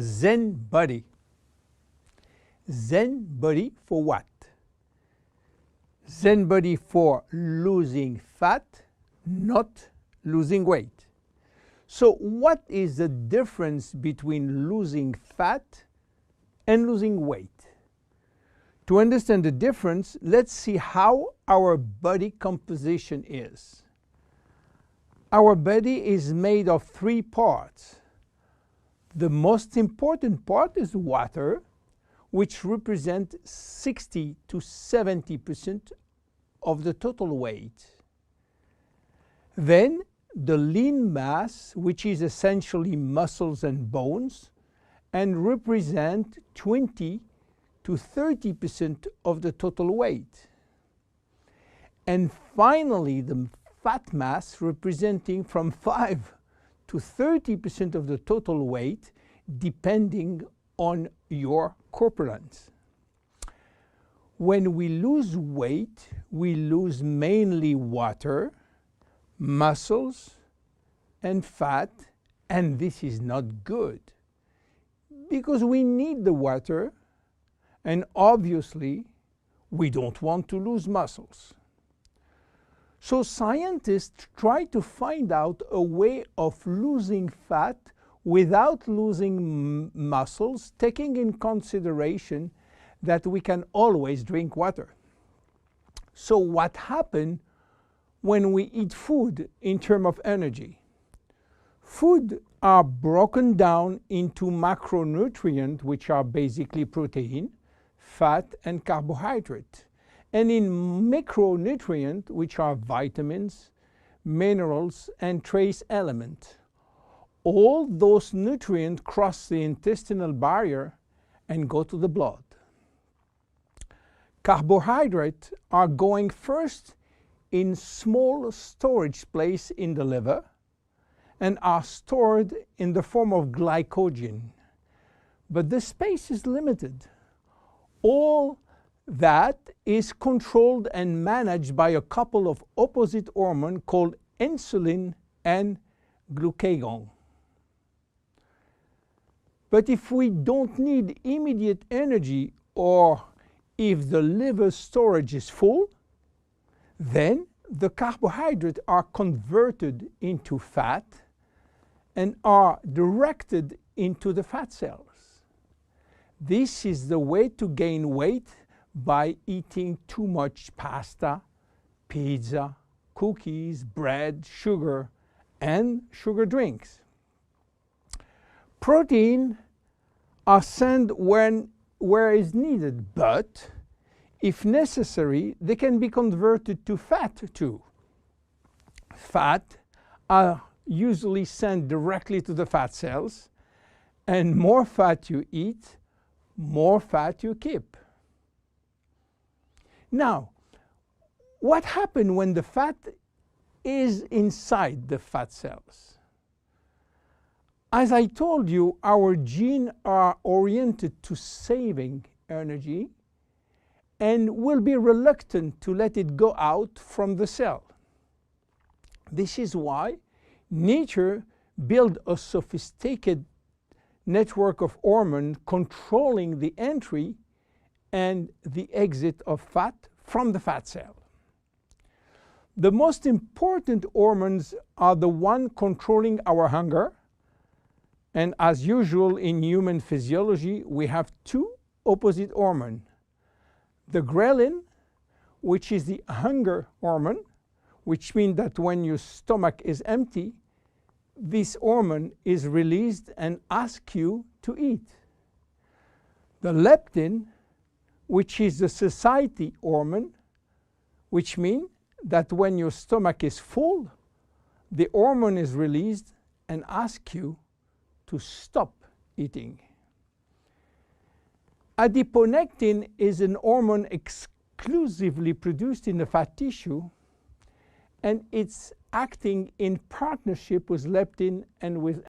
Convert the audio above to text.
Zen body. Zen body for what? Zen body for losing fat, not losing weight. So what is the difference between losing fat and losing weight? To understand the difference, let's see how our body composition is. Our body is made of 3 parts. The most important part is water, which represents 60 to 70% of the total weight. Then the lean mass, which is essentially muscles and bones, and represent 20 to 30% of the total weight. And finally, the fat mass, representing from 5 to 30% of the total weight, depending on your corpulence. When we lose weight, we lose mainly water, muscles, and fat, and this is not good because we need the water, and obviously we don't want to lose muscles. So scientists try to find out a way of losing fat without losing muscles, taking in consideration that we can always drink water. So what happens when we eat food in terms of energy? Food are broken down into macronutrients, which are basically protein, fat, and carbohydrate, and in micronutrients, which are vitamins, minerals, and trace elements. All those nutrients cross the intestinal barrier and go to the blood. Carbohydrates are going first in small storage place in the liver and are stored in the form of glycogen. But the space is limited. All that is controlled and managed by a couple of opposite hormones called insulin and glucagon. But if we don't need immediate energy, or if the liver storage is full, then the carbohydrates are converted into fat and are directed into the fat cells. This is the way to gain weight by eating too much pasta, pizza, cookies, bread, sugar, and sugar drinks. Protein are sent where is needed, but if necessary, they can be converted to fat too. Fat are usually sent directly to the fat cells, and more fat you eat, more fat you keep. Now, what happens when the fat is inside the fat cells? As I told you, our genes are oriented to saving energy and will be reluctant to let it go out from the cell. This is why nature built a sophisticated network of hormones controlling the entry and the exit of fat from the fat cell. The most important hormones are the ones controlling our hunger, and as usual in human physiology, we have 2 opposite hormones. The ghrelin, which is the hunger hormone, which means that when your stomach is empty, this hormone is released and asks you to eat. The leptin, which is the satiety hormone, which means that when your stomach is full, the hormone is released and asks you to stop eating. Adiponectin is an hormone exclusively produced in the fat tissue, and it's acting in partnership with leptin and with